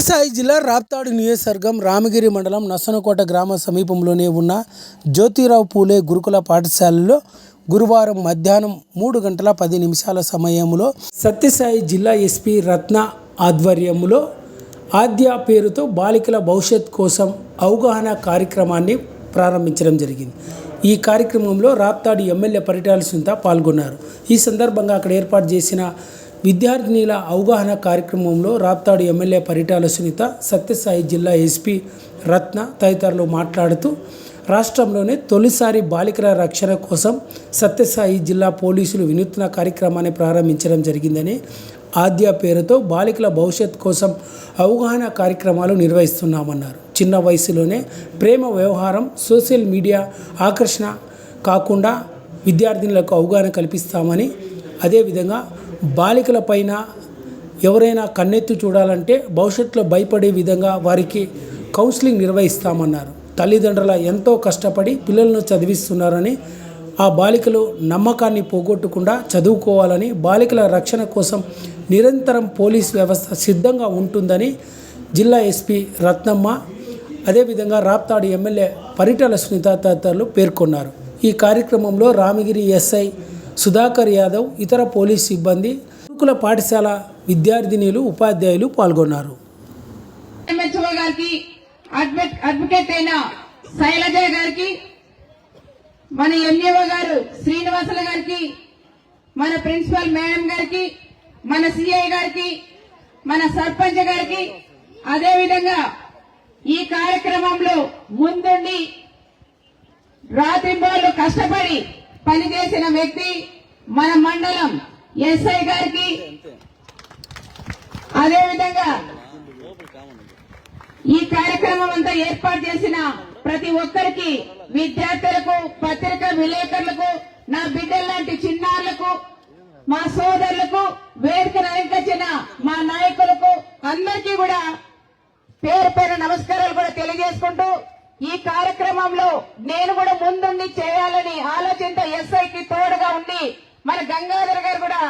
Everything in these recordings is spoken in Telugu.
సత్యసాయి జిల్లా రాప్తాడు నియోజకవర్గం రామగిరి మండలం నసనకోట గ్రామ సమీపంలోనే ఉన్న జ్యోతిరావు పూలే గురుకుల పాఠశాలలో గురువారం మధ్యాహ్నం 3:10 సమయంలో సత్యసాయి జిల్లా ఎస్పీ రత్న ఆధ్వర్యంలో ఆద్య పేరుతో బాలికల భవిష్యత్ కోసం అవగాహన కార్యక్రమాన్ని ప్రారంభించడం జరిగింది. ఈ కార్యక్రమంలో రాప్తాడు ఎమ్మెల్యే పరిటాల సునీత పాల్గొన్నారు. ఈ సందర్భంగా అక్కడ ఏర్పాటు చేసిన విద్యార్థినిల అవగాహన కార్యక్రమంలో రాప్తాడు ఎమ్మెల్యే పరిటాల సునీత, సత్యసాయి జిల్లా ఎస్పీ రత్న తదితరులు మాట్లాడుతూ రాష్ట్రంలోనే తొలిసారి బాలికల రక్షణ కోసం సత్యసాయి జిల్లా పోలీసులు వినూత్న కార్యక్రమాన్ని ప్రారంభించడం జరిగిందని, ఆద్య పేరుతో బాలికల భవిష్యత్ కోసం అవగాహన కార్యక్రమాలు నిర్వహిస్తున్నామన్నారు. చిన్న వయసులోనే ప్రేమ వ్యవహారం, సోషల్ మీడియా ఆకర్షణ కాకుండా విద్యార్థినులకు అవగాహన కల్పిస్తామని, అదేవిధంగా బాలికల పైన ఎవరైనా కన్నెత్తి చూడాలంటే భవిష్యత్తులో భయపడే విధంగా వారికి కౌన్సిలింగ్ నిర్వహిస్తామన్నారు. తల్లిదండ్రుల ఎంతో కష్టపడి పిల్లలను చదివిస్తున్నారని, ఆ బాలికలు నమ్మకాన్ని పోగొట్టకుండా చదువుకోవాలని, బాలికల రక్షణ కోసం నిరంతరం పోలీస్ వ్యవస్థ సిద్ధంగా ఉంటుందని జిల్లా ఎస్పీ రత్నమ్మ, అదేవిధంగా రాప్తాడు ఎమ్మెల్యే పరిటాల సునీత తదితరులు పేర్కొన్నారు. ఈ కార్యక్రమంలో రామగిరి ఎస్ఐ సుధాకర్ యాదవ్, ఇతర పోలీస్ సిబ్బంది, గురుకుల పాఠశాల విద్యార్థినిలు, ఉపాధ్యాయులు పాల్గొన్నారు. అడ్వకేట్ అయిన శైలజ గారికి, మన ఎంఏఓ గారు శ్రీనివాసుల గారికి, మన ప్రిన్సిపల్ మేడం గారికి, మన సిఐ గారికి, మన సర్పంచ్ గారికి, అదేవిధంగా ఈ కార్యక్రమంలో ముందుండి రాత్రింబోళ్ళు కష్టపడి పనిచేసిన వ్యక్తి మన మండలం ఎస్ఐ గారికి, అదేవిధంగా ఈ కార్యక్రమం అంతా ఏర్పాటు చేసిన ప్రతి ఒక్కరికి, విద్యార్థులకు, పత్రికా విలేకరులకు, నా బిడ్డల్లాంటి చిన్నారులకు, మా సోదరులకు, వేదికను అలంకరించిన మా నాయకులకు అందరికీ కూడా పేరు పేరు నమస్కారాలు కూడా తెలియజేసుకుంటూ, ఈ కార్యక్రమంలో నేను కూడా ముందుండి చేయాలని ఆలోచనతో ఎస్ఐకి తోడుగా ఉండి మన గంగాధర్ గారు కూడా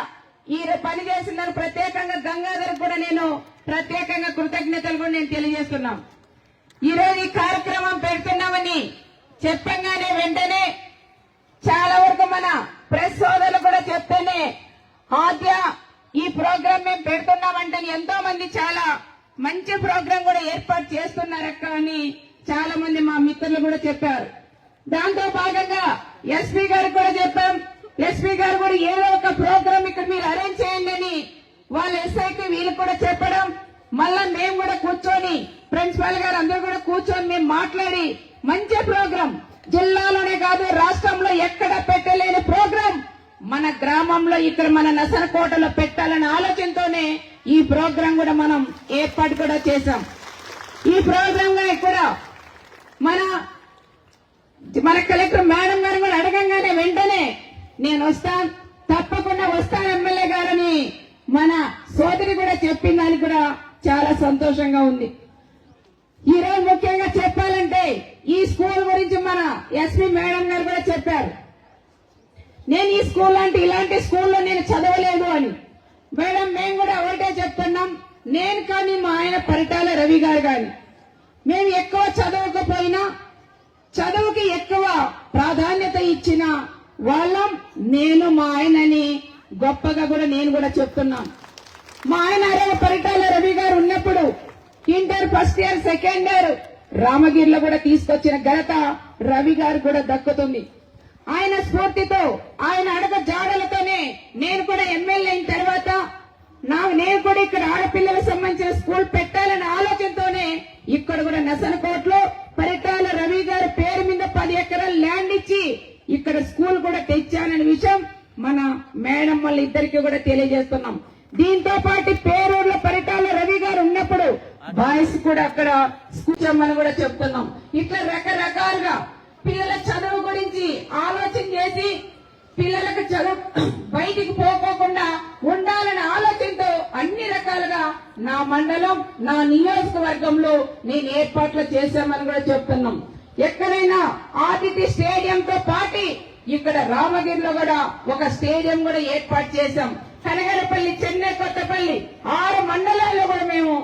ఈ పని చేసిందని ప్రత్యేకంగా గంగాధర్ కూడా నేను ప్రత్యేకంగా కృతజ్ఞతలు కూడా నేను తెలియజేస్తున్నాం. ఈ రోజు ఈ కార్యక్రమం పెడుతున్నామని చెప్పంగానే వెంటనే చాలా వరకు మన ప్రెస్ సోదరులు కూడా చెప్తేనే ఆద్య ఈ ప్రోగ్రాం మేము పెడుతున్నామంటే ఎంతో మంది చాలా మంచి ప్రోగ్రాం కూడా ఏర్పాటు చేస్తున్నారక్క అని చాలా మంది మా మిత్రులు కూడా చెప్పారు. దాంతో భాగంగా ఎస్పీ గారికి కూడా చెప్పాం. ఎస్పీ గారు కూడా ఏదో ఒక ప్రోగ్రాం ఇక్కడ మీరు అరేంజ్ చేయండి అని వాళ్ళ ఎస్ఐకి వీళ్ళు కూడా చెప్పడం, మళ్ళా మేము కూడా కూర్చొని ప్రిన్సిపాల్ గారు అందరూ కూడా కూర్చొని మేము మాట్లాడి మంచి ప్రోగ్రాం, జిల్లాలోనే కాదు రాష్ట్రంలో ఎక్కడ పెట్టలేని ప్రోగ్రాం మన గ్రామంలో ఇక్కడ మన నసనకోటలో పెట్టాలనే ఆలోచనతోనే ఈ ప్రోగ్రాం కూడా మనం ఏర్పాటు కూడా చేశాం. ఈ ప్రోగ్రాం కూడా మన కలెక్టర్ మేడం గారు కూడా అడగంగానే వెంటనే నేను వస్తాను, తప్పకుండా వస్తాను ఎమ్మెల్యే గారని మన సోదరి కూడా చెప్పిన దానికి కూడా చాలా సంతోషంగా ఉంది. ఈరోజు ముఖ్యంగా చెప్పాలంటే ఈ స్కూల్ గురించి మన ఎస్పీ మేడం గారు కూడా చెప్పారు. నేను ఈ స్కూల్ అంటే ఇలాంటి స్కూల్లో నేను చదవలేదు అని. మేడం మేము కూడా ఒకటే చెప్తున్నాం, నేను కానీ మా ఆయన పరిటాల రవి గారు కానీ మేము ఎక్కువ చదవకపోయినా చదువుకి ఎక్కువ ప్రాధాన్యత ఇచ్చిన వాళ్ళం నేను మా ఆయనని గొప్పగా కూడా నేను కూడా చెప్తున్నాను. మా ఆయన పరిటాల రవి గారు ఉన్నప్పుడు inter first year, second year రామగిరిలో కూడా తీసుకొచ్చిన ఘనత రవి గారు కూడా దక్కుతుంది. ఆయన స్ఫూర్తితో, ఆయన అడగ జాడలతోనే నేను కూడా ఎమ్మెల్యే అయిన తర్వాత నేను కూడా ఇక్కడ ఆడపిల్లలకు సంబంధించిన స్కూల్ పెట్టాలనే ఆలోచనతోనే ఇక్కడ కూడా నసనకోటలో పరిటాల రవి గారి పేరు మీద 10 ఎకరాలు ల్యాండ్ ఇచ్చి ఇక్కడ స్కూల్ కూడా తెచ్చాననే విషయం మన మేడం వాళ్ళ ఇద్దరికి కూడా తెలియజేస్తున్నాం. దీంతో పాటు పేరూరులో పరిటాల రవి గారు ఉన్నప్పుడు బాయ్స్ కూడా అక్కడ కూర్చోమని కూడా చెప్తున్నాం. ఇట్లా రకరకాలుగా పిల్లల చదువు గురించి ఆలోచన చేసి పిల్లలకు చదువు బయటికి పోకోకుండా ఉండాలనే ఆలోచనతో అన్ని రకాలుగా నా మండలం, నా నియోజకవర్గంలో నేను ఏర్పాట్లు చేశామని కూడా చెప్తున్నాం. ఎక్కడైనా ఆదిత్య స్టేడియంతో పాటు ఇక్కడ రామగిరిలో కూడా ఒక స్టేడియం కూడా ఏర్పాటు చేశాం. కనగరపల్లి, చెన్నై, కొత్తపల్లి 6 మండలాల్లో కూడా మేము